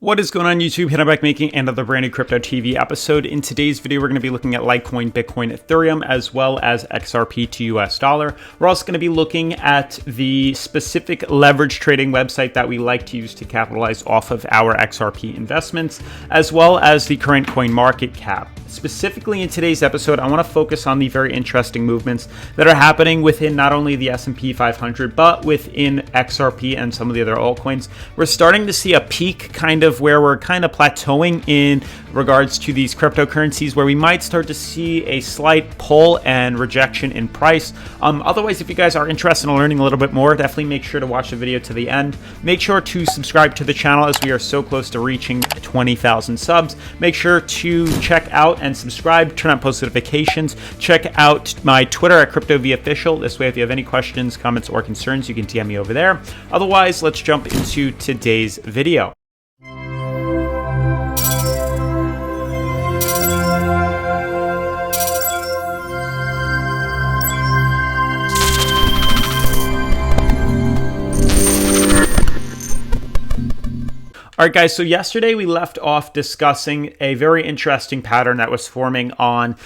What is going on YouTube? Hannah back making another brand new Crypto TV episode. In today's video, we're going to be looking at Litecoin, Bitcoin, Ethereum, as well as XRP to US dollar. We're also going to be looking at the specific leverage trading website that we like to use to capitalize off of our XRP investments, as well as the current coin market cap. Specifically in today's episode, I want to focus on the very interesting movements that are happening within not only the S&P 500, but within XRP and some of the other altcoins. We're starting to see a peak kind of where we're kind of plateauing in regards to these cryptocurrencies, where we might start to see a slight pull and rejection in price. Otherwise, if you guys are interested in learning a little bit more, definitely make sure to watch the video to the end. Make sure to subscribe to the channel as we are so close to reaching 20,000 subs. Make sure to check out and subscribe, turn on post notifications, check out my Twitter at CryptoVOfficial. This way, if you have any questions, comments, or concerns, you can DM me over there. Otherwise, let's jump into today's video. All right, guys, so yesterday we left off discussing a very interesting pattern that was forming on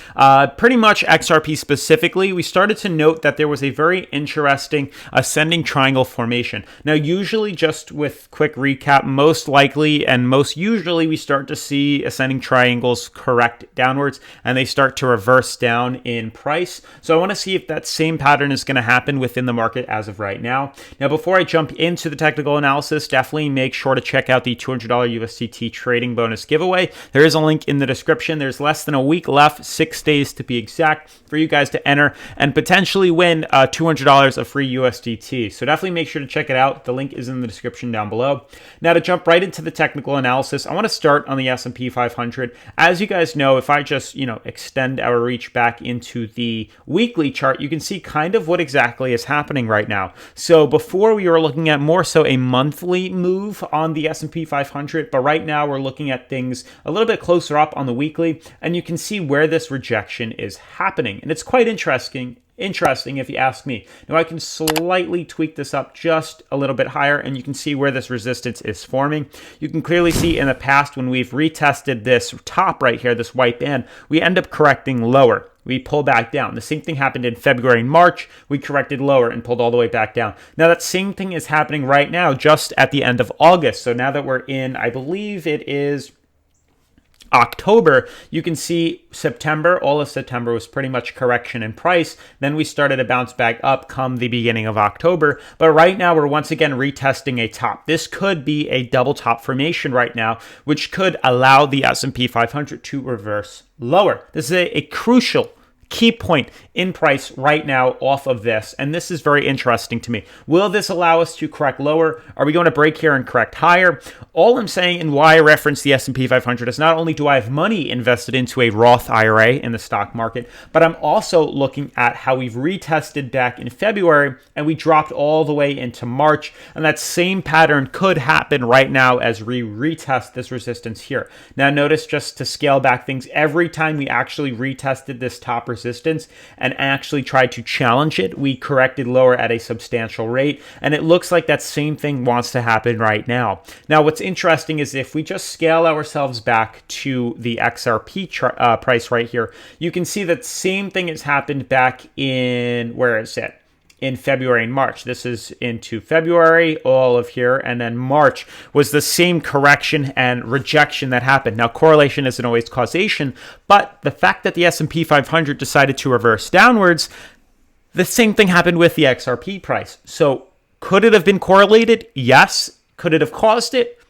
pretty much XRP specifically. We started to note that there was a very interesting ascending triangle formation. Now, usually, just with quick recap, most likely and most usually we start to see ascending triangles correct downwards and they start to reverse down in price. So I want to see if that same pattern is going to happen within the market as of right now. Now, before I jump into the technical analysis, definitely make sure to check out the $200 USDT trading bonus giveaway. There is a link in the description. There's less than a week left, 6 days to be exact, for you guys to enter and potentially win $200 of free USDT. So definitely make sure to check it out. The link is in the description down below. Now, to jump right into the technical analysis, I want to start on the S&P 500. As you guys know, if I just extend our reach back into the weekly chart, you can see kind of what exactly is happening right now. So before, we were looking at more so a monthly move on the S&P 500, but right now we're looking at things a little bit closer up on the weekly, and you can see where this rejection is happening, and it's quite interesting if you ask me. Now, I can slightly tweak this up just a little bit higher, and you can see where this resistance is forming. You can clearly see in the past when we've retested this top right here, this white band, we end up correcting lower. We pull back down. The same thing happened in February and March. We corrected lower and pulled all the way back down. Now, that same thing is happening right now, just at the end of August. So now that we're in, I believe it is October, you can see September, all of September was pretty much correction in price. Then we started to bounce back up come the beginning of October. But right now, we're once again retesting a top. This could be a double top formation right now, which could allow the S&P 500 to reverse lower. This is a crucial key point in price right now off of this, and this is very interesting to me. Will this allow us to correct lower? Are we going to break here and correct higher? All I'm saying, and why I reference the S&P 500, is not only do I have money invested into a Roth IRA in the stock market, but I'm also looking at how we've retested back in February and we dropped all the way into March, and that same pattern could happen right now as we retest this resistance here. Now, notice, just to scale back things, every time we actually retested this top resistance and actually tried to challenge it, we corrected lower at a substantial rate, and it looks like that same thing wants to happen right now. Now, what's interesting is if we just scale ourselves back to the XRP price right here, you can see that same thing has happened back in, where is it? In February and March. This is into February, all of here, and then March was the same correction and rejection that happened. Now, correlation isn't always causation, but the fact that the S&P 500 decided to reverse downwards, the same thing happened with the XRP price. So could it have been correlated? Yes. Could it have caused it?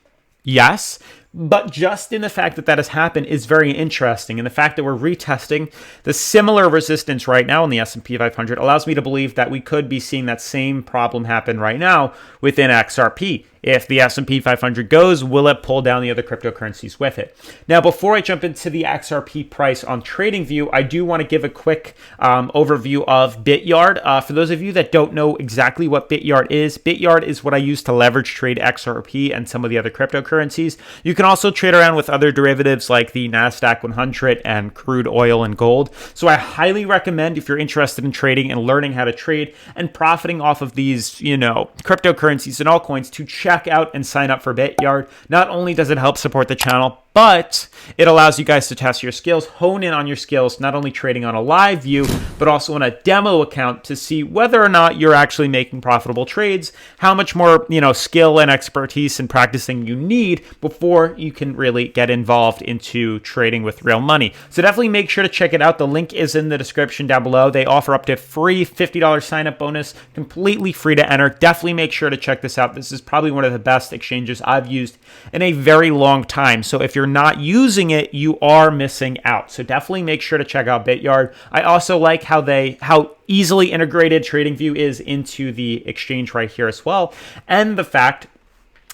Yes. But just in the fact that that has happened is very interesting. And the fact that we're retesting the similar resistance right now in the S&P 500 allows me to believe that we could be seeing that same problem happen right now within XRP. If the S&P 500 goes, will it pull down the other cryptocurrencies with it? Now, before I jump into the XRP price on TradingView, I do want to give a quick overview of Bityard. For those of you that don't know exactly what Bityard is what I use to leverage trade XRP and some of the other cryptocurrencies. You can also trade around with other derivatives like the NASDAQ 100 and crude oil and gold. So I highly recommend, if you're interested in trading and learning how to trade and profiting off of these, cryptocurrencies and altcoins, to check check out and sign up for Bityard. Not only does it help support the channel, but it allows you guys to test your skills, hone in on your skills, not only trading on a live view, but also on a demo account to see whether or not you're actually making profitable trades, how much more, skill and expertise and practicing you need before you can really get involved into trading with real money. So definitely make sure to check it out. The link is in the description down below. They offer up to free $50 sign-up bonus, completely free to enter. Definitely make sure to check this out. This is probably one of the best exchanges I've used in a very long time. So if you're not using it, you are missing out. So definitely make sure to check out Bityard. I also like how easily integrated TradingView is into the exchange right here as well, and the fact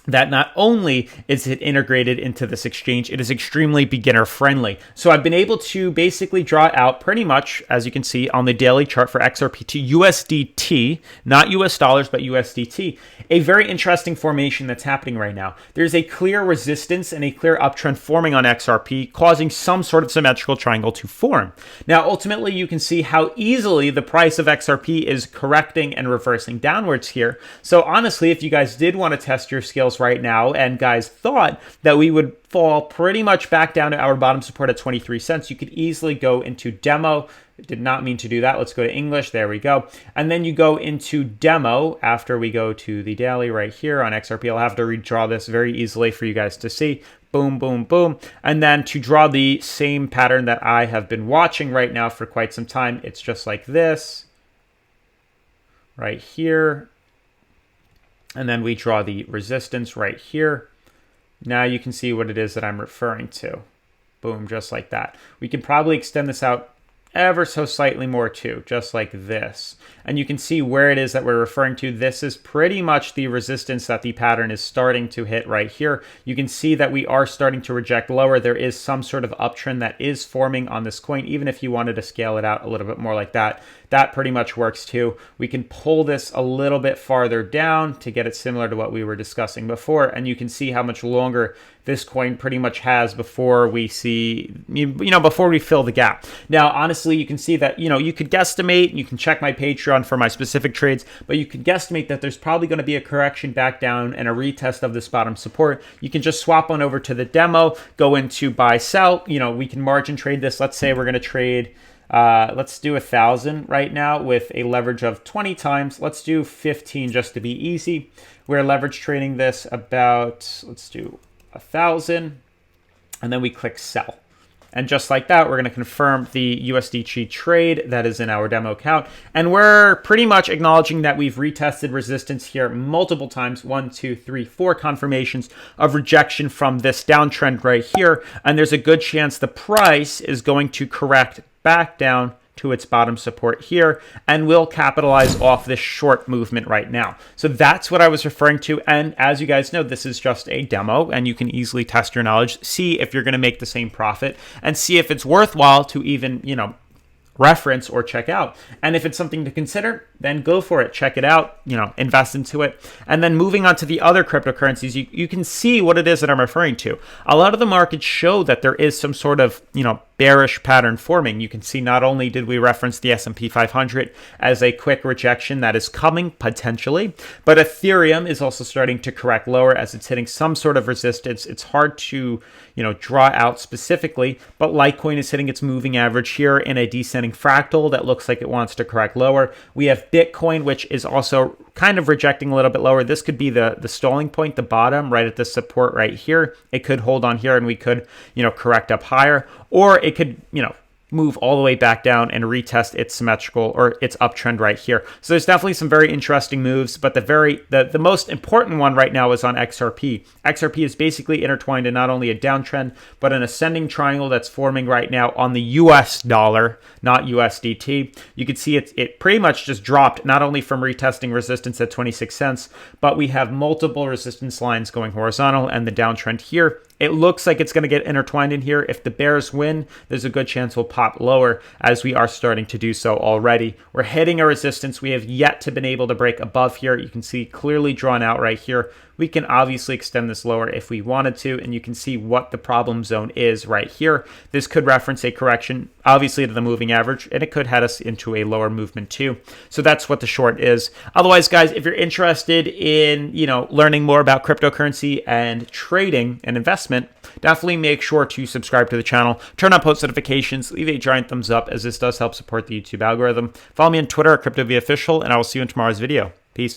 that not only is it integrated into this exchange, it is extremely beginner friendly. So I've been able to basically draw out pretty much, as you can see on the daily chart for XRP to USDT, not US dollars, but USDT, a very interesting formation that's happening right now. There's a clear resistance and a clear uptrend forming on XRP, causing some sort of symmetrical triangle to form. Now, ultimately, you can see how easily the price of XRP is correcting and reversing downwards here. So honestly, if you guys did want to test your skills right now and guys thought that we would fall pretty much back down to our bottom support at 23 cents, you could easily go into demo. Did not mean to do that. Let's go to English. There we go. And then you go into demo after we go to the daily right here on XRP. I'll have to redraw this very easily for you guys to see. Boom, boom, boom. And then to draw the same pattern that I have been watching right now for quite some time, it's just like this right here. And then we draw the resistance right here. Now you can see what it is that I'm referring to. Boom, just like that. We can probably extend this out ever so slightly more too, just like this. And you can see where it is that we're referring to. This is pretty much the resistance that the pattern is starting to hit right here. You can see that we are starting to reject lower. There is some sort of uptrend that is forming on this coin. Even if you wanted to scale it out a little bit more like that, that pretty much works too. We can pull this a little bit farther down to get it similar to what we were discussing before. And you can see how much longer this coin pretty much has before we see, before we fill the gap. Now, honestly, you can see that, you could guesstimate, you can check my Patreon for my specific trades, but you could guesstimate that there's probably going to be a correction back down and a retest of this bottom support. You can just swap on over to the demo, go into buy, sell, we can margin trade this. Let's say we're going to trade, let's do 1,000 right now with a leverage of 20 times. Let's do 15 just to be easy. We're leverage trading this about, let's do 1,000, and then we click sell. And just like that, we're going to confirm the USDT trade that is in our demo account. And we're pretty much acknowledging that we've retested resistance here multiple times. 1, 2, 3, 4 confirmations of rejection from this downtrend right here. And there's a good chance the price is going to correct back down to its bottom support here, and we'll capitalize off this short movement right now. So that's what I was referring to. And as you guys know, this is just a demo, and you can easily test your knowledge, see if you're going to make the same profit, and see if it's worthwhile to even, reference or check out. And if it's something to consider, then go for it. Check it out, invest into it. And then moving on to the other cryptocurrencies, you can see what it is that I'm referring to. A lot of the markets show that there is some sort of, bearish pattern forming. You can see not only did we reference the S&P 500 as a quick rejection that is coming potentially, but Ethereum is also starting to correct lower as it's hitting some sort of resistance. It's hard to, draw out specifically, but Litecoin is hitting its moving average here in a descending fractal that looks like it wants to correct lower. We have Bitcoin, which is also kind of rejecting a little bit lower. This could be the stalling point, the bottom right at the support right here. It could hold on here and we could, correct up higher, or it could, move all the way back down and retest its symmetrical or its uptrend right here. So there's definitely some very interesting moves, but the most important one right now is on XRP. XRP is basically intertwined in not only a downtrend, but an ascending triangle that's forming right now on the US dollar, not USDT. You can see it pretty much just dropped, not only from retesting resistance at 26 cents, but we have multiple resistance lines going horizontal and the downtrend here. It looks like it's going to get intertwined in here. If the bears win, there's a good chance we'll pop lower, as we are starting to do so already. We're hitting a resistance. We have yet to been able to break above here. You can see clearly drawn out right here. We can obviously extend this lower if we wanted to, and you can see what the problem zone is right here. This could reference a correction, obviously, to the moving average, and it could head us into a lower movement too. So that's what the short is. Otherwise, guys, if you're interested in, learning more about cryptocurrency and trading and investment, definitely make sure to subscribe to the channel, turn on post notifications, leave a giant thumbs up, as this does help support the YouTube algorithm. Follow me on Twitter at CryptoVOfficial, and I will see you in tomorrow's video. Peace.